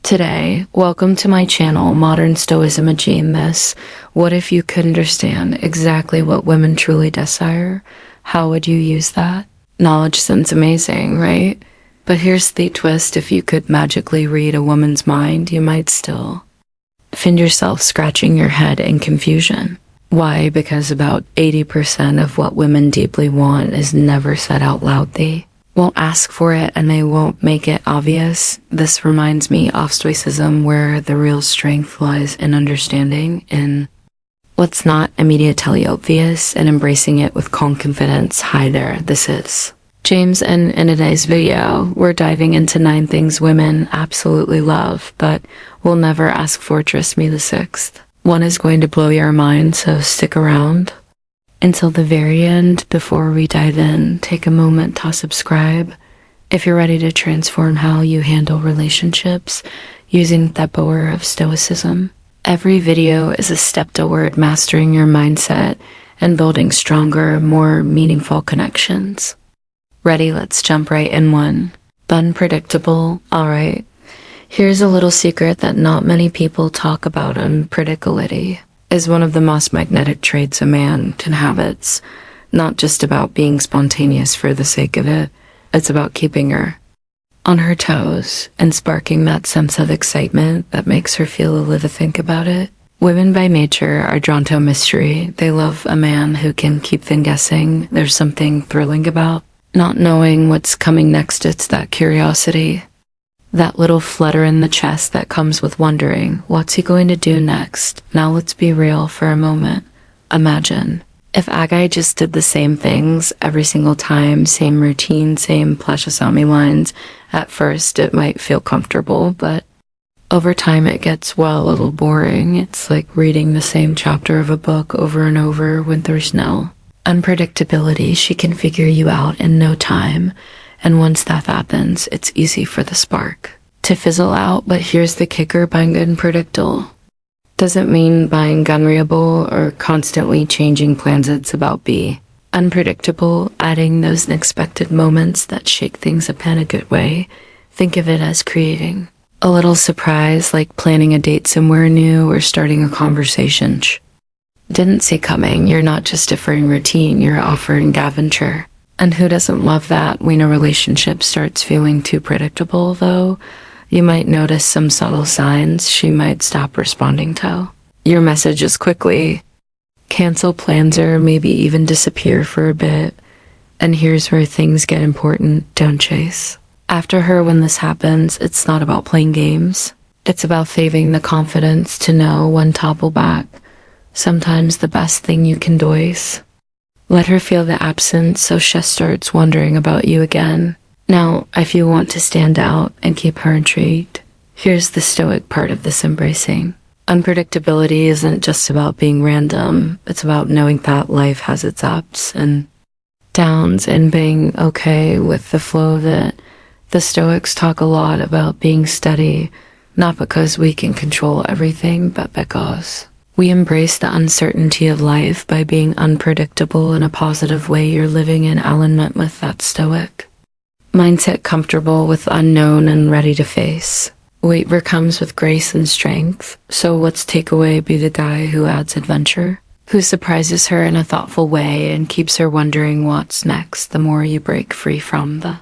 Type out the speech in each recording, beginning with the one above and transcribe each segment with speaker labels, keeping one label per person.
Speaker 1: Today, welcome to my channel, Modern Stoicism Agene This. What if you could understand exactly what women truly desire? How would you use that? Knowledge sounds amazing, right? But here's the twist: if you could magically read a woman's mind, you might still find yourself scratching your head in confusion. Why? Because about 80% of what women deeply want is never said out loud. They won't ask for it and they won't make it obvious. This reminds me of Stoicism, where the real strength lies in understanding, in what's not immediately obvious, and embracing it with calm confidence. Hi there, this is James, and in today's video, we're diving into 9 things women absolutely love, but will never ask for. Trust me, the 6th one is going to blow your mind, so stick around until the very end. Before we dive in, take a moment to subscribe if you're ready to transform how you handle relationships using the power of Stoicism. Every video is a step toward mastering your mindset and building stronger, more meaningful connections. Ready? Let's jump right in. 1. Unpredictable. Alright, here's a little secret that not many people talk about. Unpredictability is one of the most magnetic traits a man can have. It's not just about being spontaneous for the sake of it. It's about keeping her on her toes and sparking that sense of excitement that makes her feel alive. Think about it. Women by nature are drawn to a mystery. They love a man who can keep them guessing. There's something thrilling about not knowing what's coming next. It's that curiosity, that little flutter in the chest that comes with wondering, what's he going to do next? Now let's be real for a moment. Imagine if a guy just did the same things every single time, same routine, same plashy lines. At first it might feel comfortable, but over time it gets, well, a little boring. It's like reading the same chapter of a book over and over when there's no unpredictability. She can figure you out in no time. And once that happens, it's easy for the spark to fizzle out. But here's the kicker: being unpredictable doesn't mean being unreliable or constantly changing plans. It's about being unpredictable, adding those unexpected moments that shake things up in a good way. Think of it as creating a little surprise, like planning a date somewhere new or starting a conversation didn't see coming. You're not just offering routine, you're offering adventure. And who doesn't love that? When a relationship starts feeling too predictable, though, you might notice some subtle signs. She might stop responding to your messages quickly, cancel plans, or maybe even disappear for a bit. And here's where things get important: don't chase after her when this happens. It's not about playing games. It's about saving the confidence to know when to topple back. Sometimes the best thing you can do is let her feel the absence, so she starts wondering about you again. Now, if you want to stand out and keep her intrigued, here's the stoic part of this: embracing unpredictability isn't just about being random. It's about knowing that life has its ups and downs and being okay with the flow of it. The Stoics talk a lot about being steady, not because we can control everything, but because we embrace the uncertainty of life. By being unpredictable in a positive way, you're living in alignment with that stoic mindset, comfortable with unknown and ready to face whatever comes with grace and strength. So what's takeaway? Be the guy who adds adventure, who surprises her in a thoughtful way and keeps her wondering what's next. The more you break free from the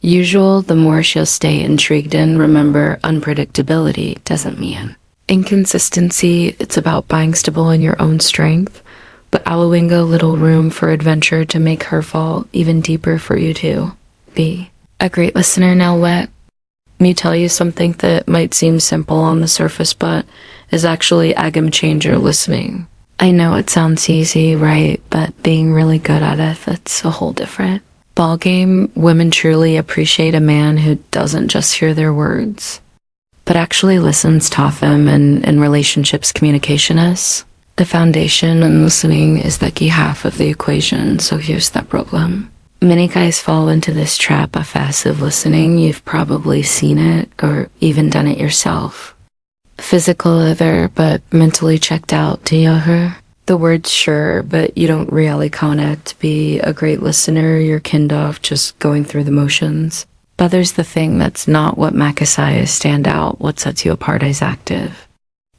Speaker 1: usual, the more she'll stay intrigued. And remember, unpredictability doesn't mean inconsistency. It's about being stable in your own strength, but allowing a little room for adventure to make her fall even deeper for you to be a great listener. Now let me tell you something that might seem simple on the surface, but is actually a game changer: listening. I know it sounds easy, right? But being really good at it, that's a whole different ballgame. Women truly appreciate a man who doesn't just hear their words, but actually listens to them. And in relationships, communication is the foundation, and listening is the key half of the equation. So here's the problem: many guys fall into this trap of passive listening. You've probably seen it or even done it yourself. Physical either, but mentally checked out. Do you hear the words? Sure, but you don't really connect. To be a great listener, you're kind of just going through the motions. But there's the thing that's not what Makasai is stand out, what sets you apart is active.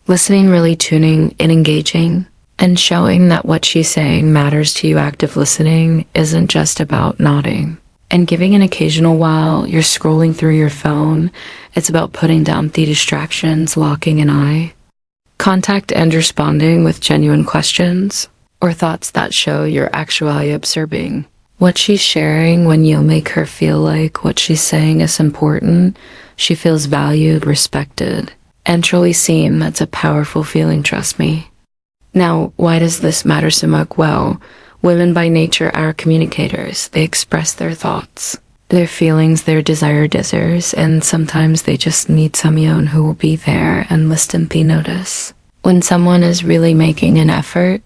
Speaker 1: Listening, really tuning and engaging, and showing that what she's saying matters to you. Active listening isn't just about nodding and giving an occasional while you're scrolling through your phone. It's about putting down the distractions, locking an eye. Contact and responding with genuine questions or thoughts that show you're actually observing what she's sharing. When you'll make her feel like what she's saying is important, she feels valued, respected, and truly seen. That's a powerful feeling, trust me. Now, why does this matter so much? Well, women by nature are communicators. They express their thoughts, their feelings, their desires, and sometimes they just need someone who will be there and listen, be notice. When someone is really making an effort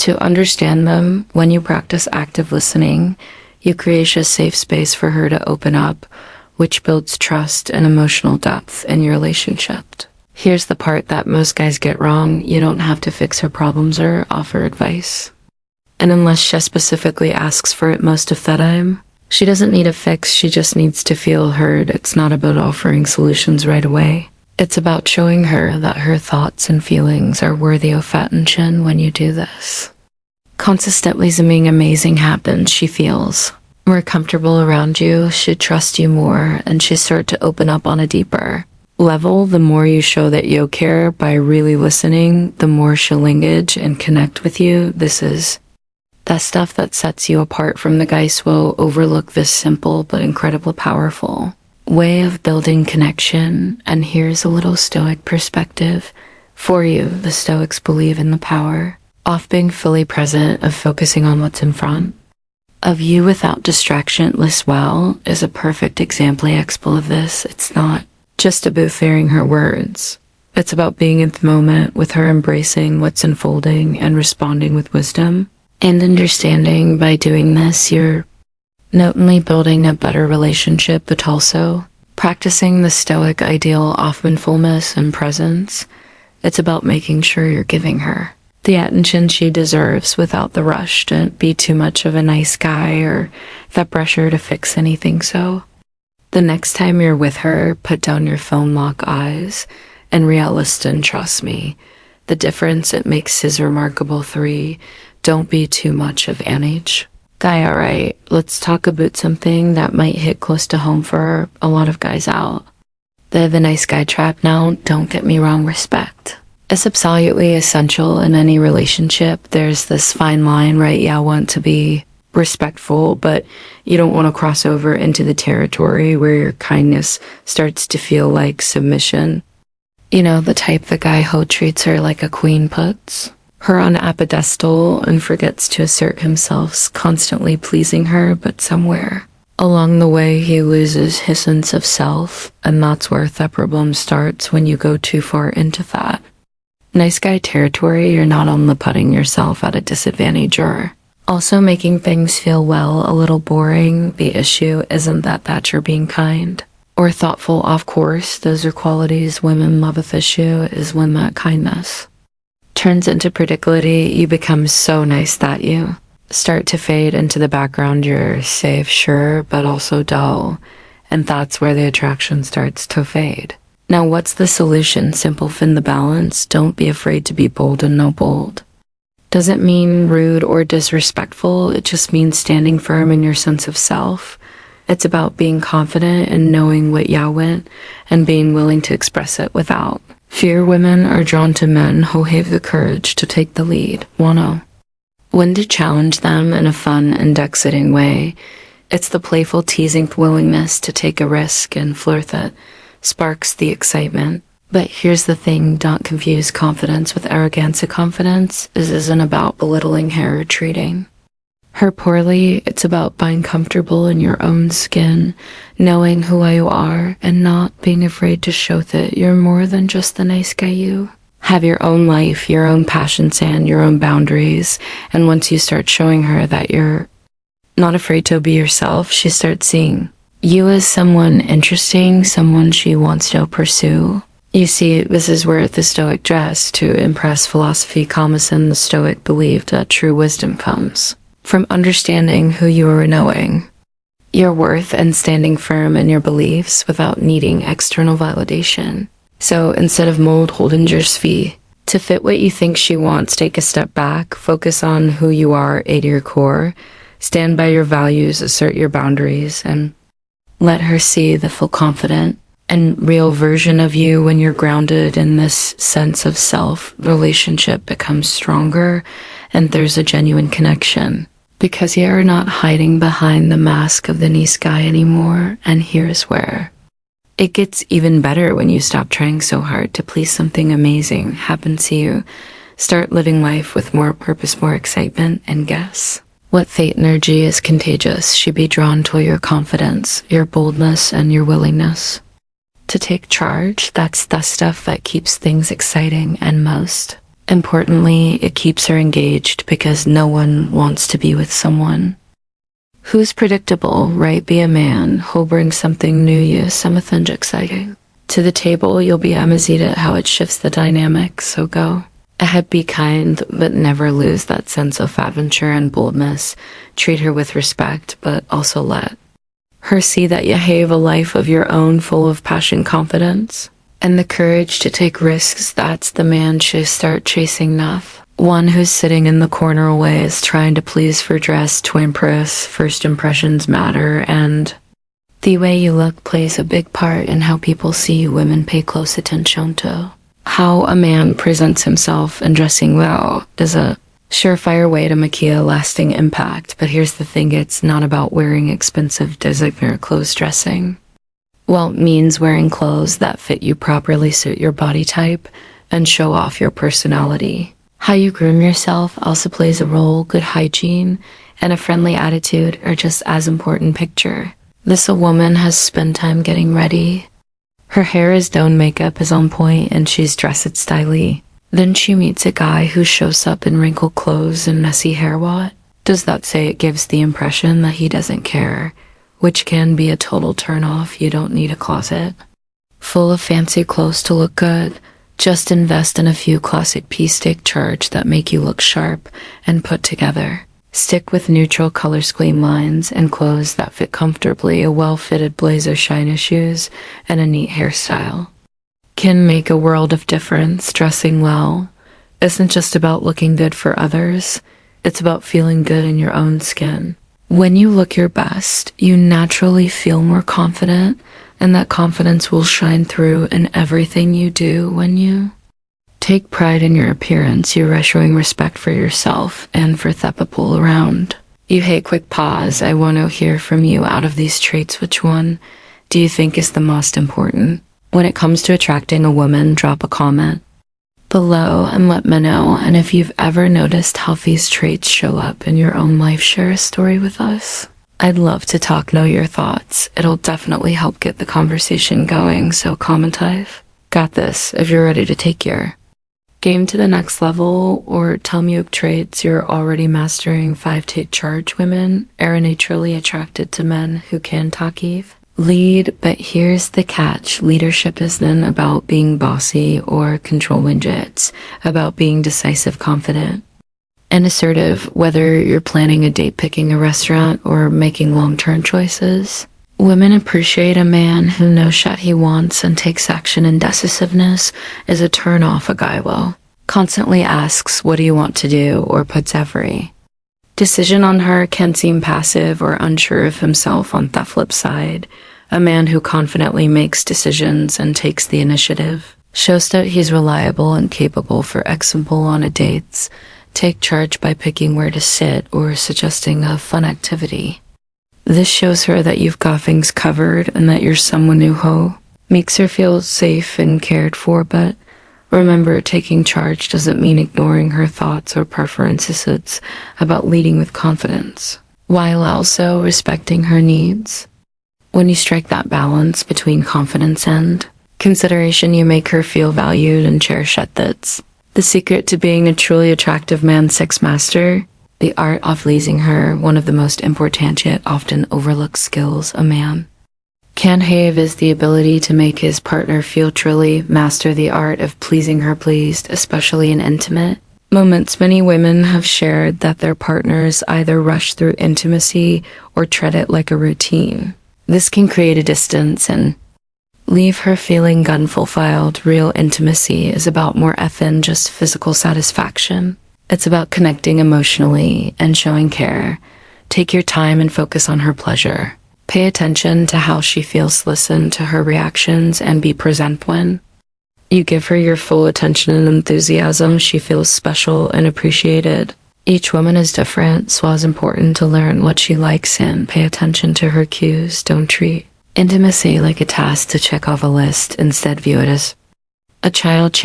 Speaker 1: to understand them, when you practice active listening, you create a safe space for her to open up, which builds trust and emotional depth in your relationship. Here's the part that most guys get wrong. You don't have to fix her problems or offer advice. And unless she specifically asks for it most of the time, she doesn't need a fix, she just needs to feel heard. It's not about offering solutions right away. It's about showing her that her thoughts and feelings are worthy of attention. When you do this, consistently, something amazing happens. She feels more comfortable around you, she trusts you more, and she starts to open up on a deeper level. The more you show that you care by really listening, the more she'll engage and connect with you. This is that stuff that sets you apart from the guys who will overlook this simple but incredibly powerful way of building connection. And here's a little Stoic perspective for you. The Stoics believe in the power of being fully present, of focusing on what's in front of you without distraction. Well is a perfect example of this. It's not just about hearing her words. It's about being in the moment with her, embracing what's unfolding and responding with wisdom and understanding. By doing this, you're not only building a better relationship, but also practicing the Stoic ideal of mindfulness and presence. It's about making sure you're giving her the attention she deserves without the rush to be too much of a nice guy or the pressure to fix anything. So the next time you're with her, put down your phone, lock eyes, and listen. Trust me, the difference it makes is remarkable. 3, don't be too much of an age guy. Alright, let's talk about something that might hit close to home for a lot of guys out. The nice guy trap. Now, don't get me wrong, respect is absolutely essential in any relationship. There's this fine line, right? Yeah, I want to be respectful, but you don't want to cross over into the territory where your kindness starts to feel like submission. You know, the type the guy who treats her like a queen, puts her on a pedestal and forgets to assert himself, constantly pleasing her, but somewhere along the way he loses his sense of self, and that's where the problem starts. When you go too far into that nice guy territory, you're not only putting yourself at a disadvantage or also making things feel a little boring. The issue isn't that you're being kind or thoughtful. Of course, those are qualities women love. The issue is when that kindness turns into predictability. You become so nice that you start to fade into the background. You're safe, sure, but also dull, and that's where the attraction starts to fade. Now, what's the solution? Simple, find the balance. Don't be afraid to be bold, and no bold doesn't mean rude or disrespectful. It just means standing firm in your sense of self. It's about being confident and knowing what you want and being willing to express it without fear. Women are drawn to men who have the courage to take the lead, when to challenge them in a fun and exciting way. It's the playful, teasing willingness to take a risk and flirt that sparks the excitement. But here's the thing, don't confuse confidence with arrogance. Confidence isn't about belittling her or treating her poorly. It's about being comfortable in your own skin, knowing who you are, and not being afraid to show that you're more than just the nice guy. You have your own life, your own passions, and your own boundaries. And once you start showing her that you're not afraid to be yourself, she starts seeing you as someone interesting, someone she wants to pursue. You see, this is where the Stoic dress to impress philosophy comes in. The Stoic believed that true wisdom comes from understanding who you are, knowing your worth and standing firm in your beliefs without needing external validation. So instead of mold Holdenger's fee, to fit what you think she wants, take a step back, focus on who you are at your core, stand by your values, assert your boundaries, and let her see the full confident and real version of you. When you're grounded in this sense of self, relationship becomes stronger and there's a genuine connection because you're not hiding behind the mask of the nice guy anymore. And here's where it gets even better: when you stop trying so hard to please, something amazing happens to you. Start living life with more purpose, more excitement, and guess what? Fate energy is contagious. She be drawn to your confidence, your boldness, and your willingness to take charge. That's the stuff that keeps things exciting, and most importantly, it keeps her engaged because no one wants to be with someone who's predictable, right? Be a man who'll bring something new, you, something exciting to the table. You'll be amazed at how it shifts the dynamic. So go ahead, be kind, but never lose that sense of adventure and boldness. Treat her with respect, but also let her see that you have a life of your own, full of passion, confidence, and the courage to take risks. That's the man she start chasing. Enough. One who's sitting in the corner always trying to please for dress to impress. First impressions matter, and the way you look plays a big part in how people see you. Women pay close attention to how a man presents himself, and dressing well is a surefire way to make a lasting impact. But here's the thing, it's not about wearing expensive designer clothes. Dressing well means wearing clothes that fit you properly, suit your body type, and show off your personality. How you groom yourself also plays a role. Good hygiene and a friendly attitude are just as important. Picture this: a woman has spent time getting ready. Her hair is done, makeup is on point, and she's dressed stylish. Then she meets a guy who shows up in wrinkled clothes and messy hair. What does that say? It gives the impression that he doesn't care, which can be a total turnoff. You don't need a closet full of fancy clothes to look good. Just invest in a few classic pieces. Take charge that make you look sharp and put together. Stick with neutral colors, clean lines, and clothes that fit comfortably. A well-fitted blazer, shiny shoes, and a neat hairstyle can make a world of difference. Dressing well isn't just about looking good for others. It's about feeling good in your own skin. When you look your best, you naturally feel more confident, and that confidence will shine through in everything you do. When you take pride in your appearance, you are showing respect for yourself and for the people around you. Hey, quick pause. I want to hear from you. Out of these traits, which one do you think is the most important when it comes to attracting a woman? Drop a comment below and let me know. And if you've ever noticed how these traits show up in your own life, share a story with us. I'd love to talk, know your thoughts. It'll definitely help get the conversation going, so comment. Got this if you're ready to take your game to the next level, or tell me what traits you're already mastering. 5. Take charge. Women are naturally attracted to men who can lead, but here's the catch. Leadership isn't about being bossy or controlling. It's about being decisive, confident, and assertive. Whether you're planning a date, picking a restaurant, or making long-term choices, women appreciate a man who knows what he wants and takes action. Indecisiveness is a turn-off. A guy will constantly asks, what do you want to do, or puts every decision on her can seem passive or unsure of himself. On the flip side, a man who confidently makes decisions and takes the initiative shows that he's reliable and capable. For example, on a dates, take charge by picking where to sit or suggesting a fun activity. This shows her that you've got things covered and that you're someone who makes her feel safe and cared for. But remember, taking charge doesn't mean ignoring her thoughts or preferences. It's about leading with confidence while also respecting her needs. When you strike that balance between confidence and consideration, you make her feel valued and cherished. That's the secret to being a truly attractive man. 6. Master the art of pleasing her. One of the most important yet often overlooked skills a man can have is the ability to make his partner feel truly. Master the art of pleasing her. Pleased, especially in intimate Moments many women have shared that their partners either rush through intimacy or treat it like a routine. This can create a distance and leave her feeling unfulfilled. Real intimacy is about more than just physical satisfaction. It's about connecting emotionally and showing care. Take your time and focus on her pleasure. Pay attention to how she feels, listen to her reactions, and be present when you give her your full attention and enthusiasm. She feels special and appreciated. Each woman is different, so it's important to learn what she likes and pay attention to her cues. Don't treat intimacy like a task to check off a list. Instead, view it as a child.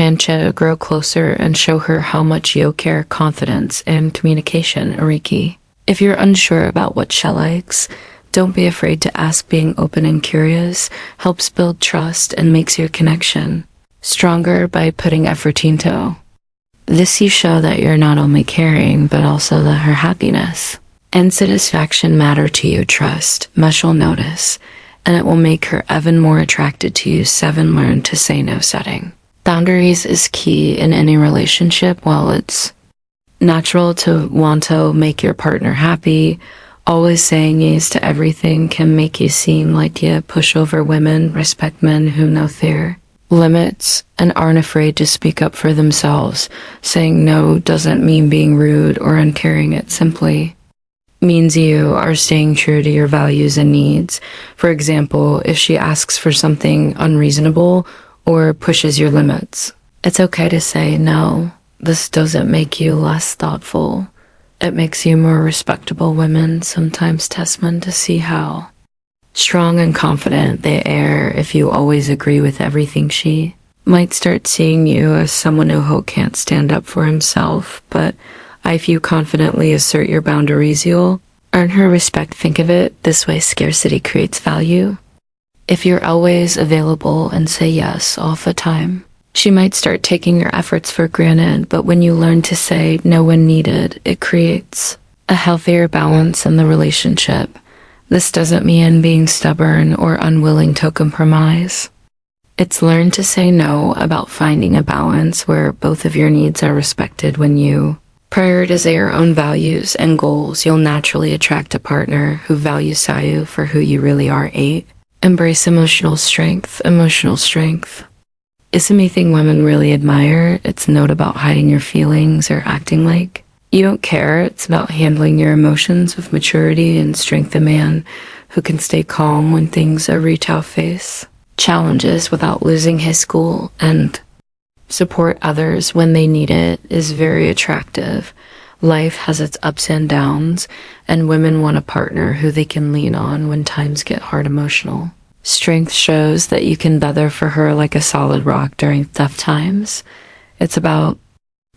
Speaker 1: Grow closer and show her how much you care. Confidence and communication are key. If you're unsure about what she likes, don't be afraid to ask. Being open and curious helps build trust and makes your connection stronger. By putting effort into this, you show that you're not only caring, but also that her happiness and satisfaction matter to you. Trust, much will notice, and it will make her even more attracted to you. 7. Learn to say no. Setting boundaries is key in any relationship. While it's natural to want to make your partner happy, always saying yes to everything can make you seem like you pushover. Women respect men who know their limits and aren't afraid to speak up for themselves. Saying no doesn't mean being rude or uncaring. It simply means you are staying true to your values and needs. For example, if she asks for something unreasonable or pushes your limits, it's okay to say no. This doesn't make you less thoughtful. It makes you more respectable. Women sometimes test men to see how strong and confident they are. If you always agree with everything, she might start seeing you as someone who can't stand up for himself. But if you confidently assert your boundaries, you'll earn her respect. Think of it this way: scarcity creates value. If you're always available and say yes all the time, she might start taking your efforts for granted. But when you learn to say no when needed, it creates a healthier balance in the relationship. This doesn't mean being stubborn or unwilling to compromise. It's learn to say no about finding a balance where both of your needs are respected. When you prioritize your own values and goals, you'll naturally attract a partner who values you for who you really are. 8. Embrace emotional strength. Emotional strength is something women really admire. It's not about hiding your feelings or acting like you don't care. It's about handling your emotions with maturity and strength. A man who can stay calm when things are face challenges without losing his cool and support others when they need it is very attractive. Life has its ups and downs, and women want a partner who they can lean on when times get hard. Emotional strength shows that you can weather for her like a solid rock during tough times. It's about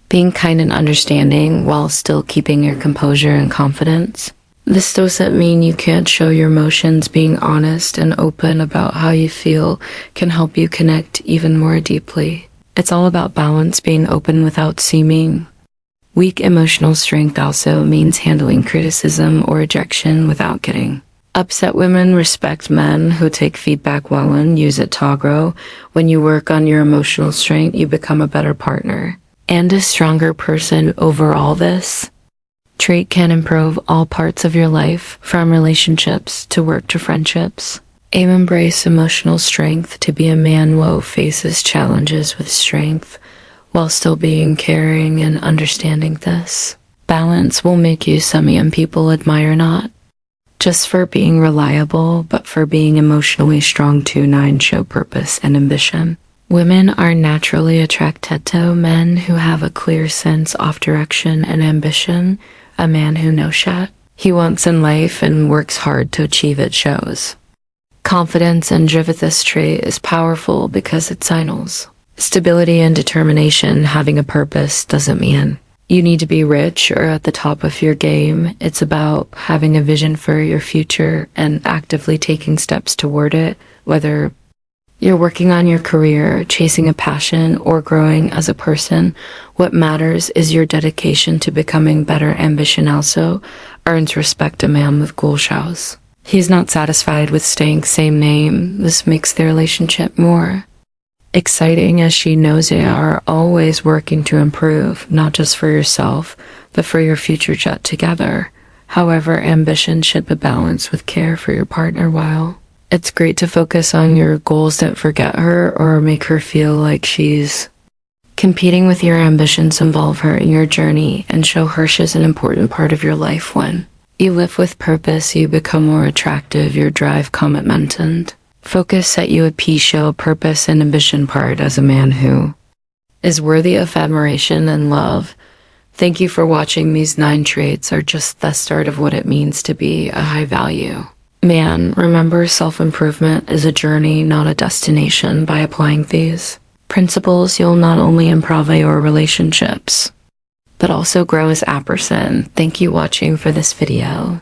Speaker 1: being kind and understanding while still keeping your composure and confidence. This doesn't mean you can't show your emotions. Being honest and open about how you feel can help you connect even more deeply. It's all about balance, being open without seeming weak. Emotional strength also means handling criticism or rejection without getting upset. Women respect men who take feedback well and use it to grow. When you work on your emotional strength, you become a better partner and a stronger person overall. This trait can improve all parts of your life, from relationships to work to friendships. Embrace emotional strength to be a man who faces challenges with strength while still being caring and understanding. This balance will make you someone people admire, not just for being reliable, but for being emotionally strong too. 9. Show purpose and ambition. Women are naturally attracted to men who have a clear sense of direction and ambition. A man who knows what he wants in life and works hard to achieve it shows confidence and drive. This trait is powerful because it signals stability and determination. Having a purpose doesn't mean you need to be rich or at the top of your game. It's about having a vision for your future and actively taking steps toward it. Whether you're working on your career, chasing a passion, or growing as a person, what matters is your dedication to becoming better. Ambition also earns respect. A man with goals shows he's not satisfied with staying same name. This makes the relationship more Exciting as she knows they are always working to improve, not just for yourself, but for your future jet together. However, ambition should be balanced with care for your partner while it's great to focus on your goals that forget her or make her feel like she's competing with your ambitions. Involve her in your journey and show her she's an important part of your life. When you live with purpose, you become more attractive, your drive commitment. Focus set you a show purpose and ambition part as a man who is worthy of admiration and love. Thank you for watching. These 9 traits are just the start of what it means to be a high value man. Remember, self-improvement is a journey, not a destination. By applying these principles, you'll not only improve your relationships, but also grow as a person. Thank you for watching for this video.